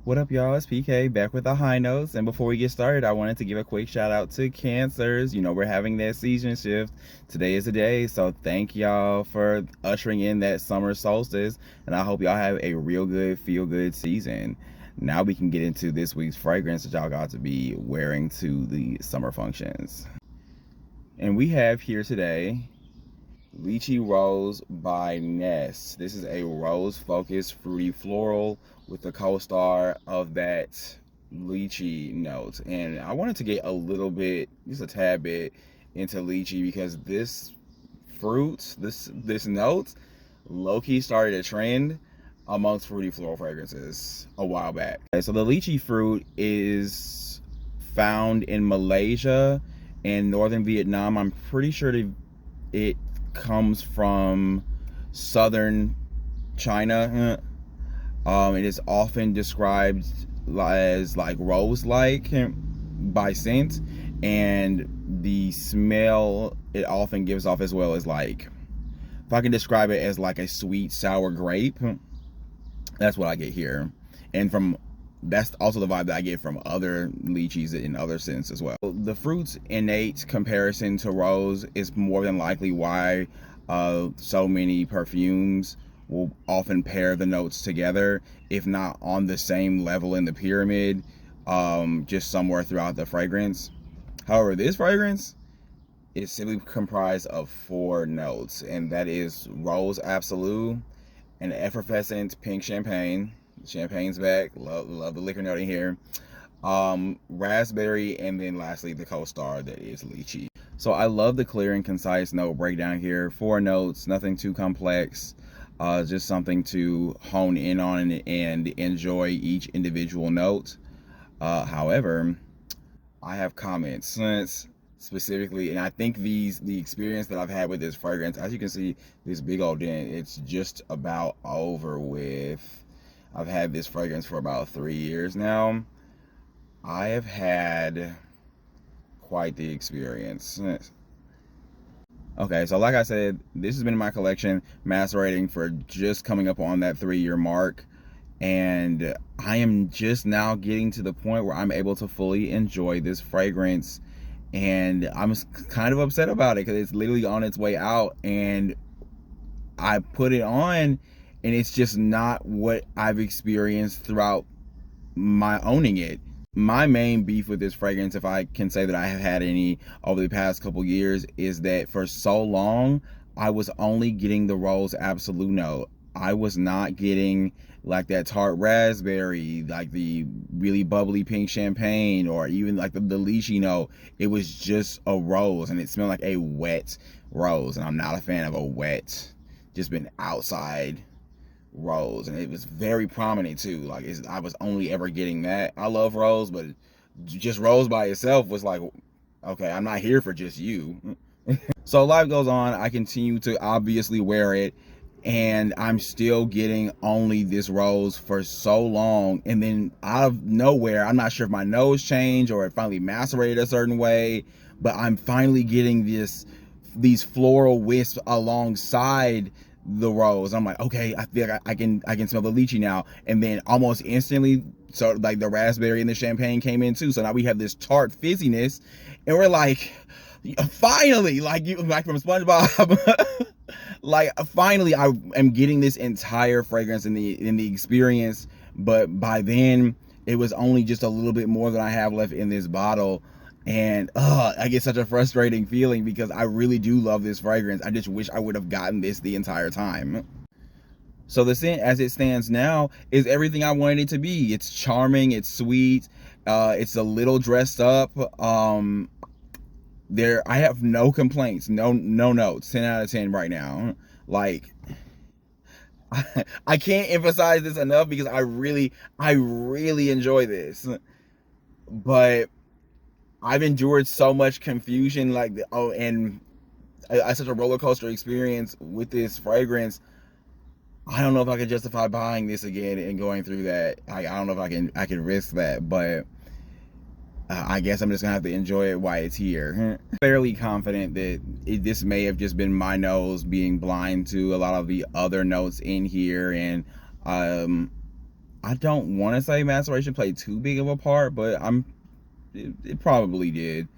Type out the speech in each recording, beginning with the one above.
What up, y'all? It's PK back with the high notes. And before we get started, I wanted to give a quick shout out to Cancers. You know, we're having that season shift. Today is the day. So thank y'all for ushering in that summer solstice. And I hope y'all have a real good, feel good season. Now we can get into this week's fragrance that y'all got to be wearing to the summer functions. And we have here today Lychee Rose by Ness. This is a rose-focused fruity floral with the co-star of that lychee note. And I wanted to get a little bit, just a tad bit, into lychee because this fruit, this note, low-key started a trend amongst fruity floral fragrances a while back. Okay, so the lychee fruit is found in Malaysia and northern Vietnam. I'm pretty sure it comes from southern China. It is often described as like rose-like by scent, and the smell it often gives off as well as like, if I can describe it as like a sweet sour grape, that's what I get here. And that's also the vibe that I get from other lychees in other scents as well. The fruit's innate comparison to rose is more than likely why so many perfumes will often pair the notes together, if not on the same level in the pyramid, just somewhere throughout the fragrance. However, this fragrance is simply comprised of 4 notes, and that is Rose Absolute, an effervescent pink champagne. Champagne's back. Love the liquor note in here. Raspberry, and then lastly the co-star that is lychee. So I love the clear and concise note breakdown here. 4 notes, nothing too complex. Just something to hone in on and enjoy each individual note. However, I have comments specifically, and I think the experience that I've had with this fragrance, as you can see, this big old dent, it's just about over with. I've had this fragrance for about 3 years now. I have had quite the experience. Okay, so like I said, this has been in my collection, macerating for just coming up on that 3-year mark. And I am just now getting to the point where I'm able to fully enjoy this fragrance. And I'm kind of upset about it because it's literally on its way out. And I put it on, and it's just not what I've experienced throughout my owning it. My main beef with this fragrance, if I can say that I have had any over the past couple years, is that for so long I was only getting the Rose Absolute note. I was not getting like that tart raspberry, like the really bubbly pink champagne, or even like the lychee note. It was just a rose, and it smelled like a wet rose, and I'm not a fan of a wet, just been outside rose. And it was very prominent too. Like I was only ever getting that. I love rose, but just rose by itself was like, okay, I'm not here for just you. So life goes on. I continue to obviously wear it, and I'm still getting only this rose for so long, and then out of nowhere, I'm not sure if my nose changed or it finally macerated a certain way, but I'm finally getting these floral wisps alongside the rose. I'm like, okay, I feel like I can smell the lychee now. And then almost instantly, so like the raspberry and the champagne came in too. So now we have this tart fizziness, and we're like, finally, like from SpongeBob. Like finally I am getting this entire fragrance in the experience. But by then it was only just a little bit more than I have left in this bottle. And I get such a frustrating feeling because I really do love this fragrance. I just wish I would have gotten this the entire time. So the scent as it stands now is everything I wanted it to be. It's charming, it's sweet, it's a little dressed up. I have no complaints, no notes. 10 out of 10 right now. Like, I can't emphasize this enough because I really enjoy this. But I've endured so much confusion, like, and such a roller coaster experience with this fragrance. I don't know if I can justify buying this again and going through that. I don't know if I can risk that, but I guess I'm just gonna have to enjoy it while it's here. Fairly confident that this may have just been my nose being blind to a lot of the other notes in here, and I don't want to say maceration played too big of a part, but it probably did.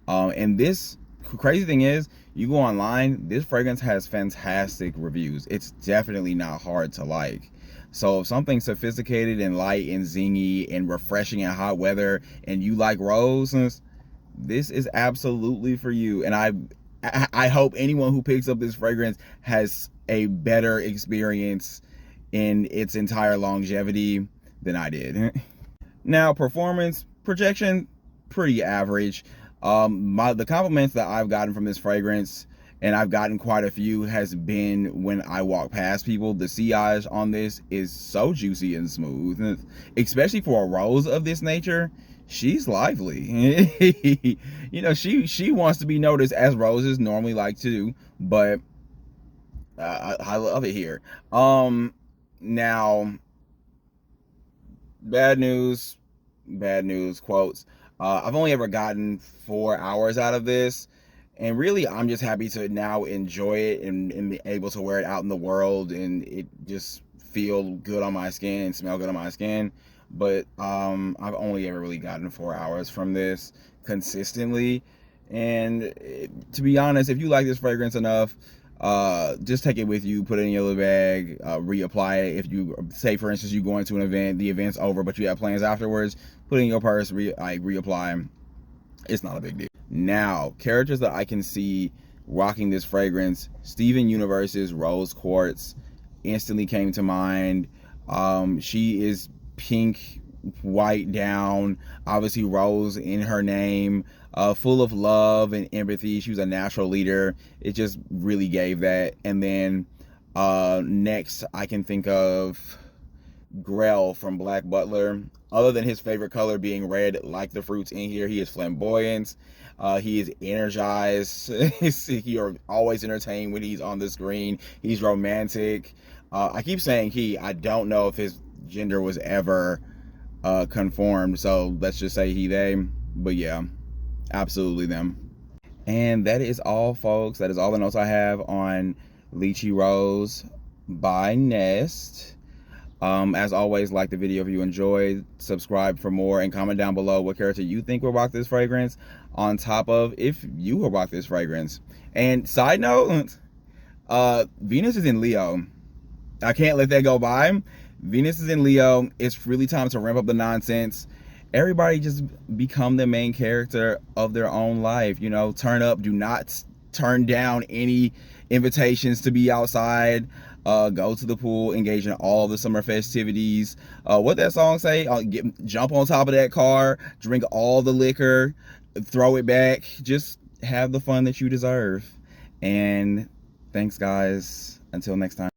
And this crazy thing is, you go online, this fragrance has fantastic reviews. It's definitely not hard to like. So if something's sophisticated and light and zingy and refreshing in hot weather, and you like roses, this is absolutely for you. And I hope anyone who picks up this fragrance has a better experience in its entire longevity than I did. Now, performance projection, pretty average. The compliments that I've gotten from this fragrance, and I've gotten quite a few, has been when I walk past people. The sillage on this is so juicy and smooth, especially for a rose of this nature. She's lively. You know, she wants to be noticed, as roses normally like to do, but I love it here. Now, bad news quotes. I've only ever gotten 4 hours out of this, and really I'm just happy to now enjoy it and be able to wear it out in the world and it just feel good on my skin and smell good on my skin. But I've only ever really gotten 4 hours from this consistently. And to be honest, if you like this fragrance enough, just take it with you, put it in your little bag, reapply it. If you say, for instance, you go into an event, the event's over, but you have plans afterwards, put it in your purse, reapply. It's not a big deal. Now, characters that I can see rocking this fragrance: Steven Universe's Rose Quartz instantly came to mind. She is pink, white down, obviously rose in her name, full of love and empathy. She was a natural leader. It just really gave that. And then next I can think of Grell from Black Butler. Other than his favorite color being red, like the fruits in here, he is flamboyant. He is energized. He are always entertained when he's on the screen. He's romantic. I keep saying he. I don't know if his gender was ever conformed, so let's just say he, they. But yeah, absolutely them. And that is all, folks. That is all the notes I have on Lychee Rose by Nest. As always, like the video if you enjoyed, subscribe for more, and comment down below what character you think will rock this fragrance, on top of if you will rock this fragrance. And side note, Venus is in Leo. I can't let that go by. Venus is in Leo. It's really time to ramp up the nonsense. Everybody just become the main character of their own life. You know, turn up. Do not turn down any invitations to be outside. Go to the pool, engage in all the summer festivities. What that song say? Jump on top of that car, drink all the liquor, throw it back. Just have the fun that you deserve. And thanks, guys. Until next time.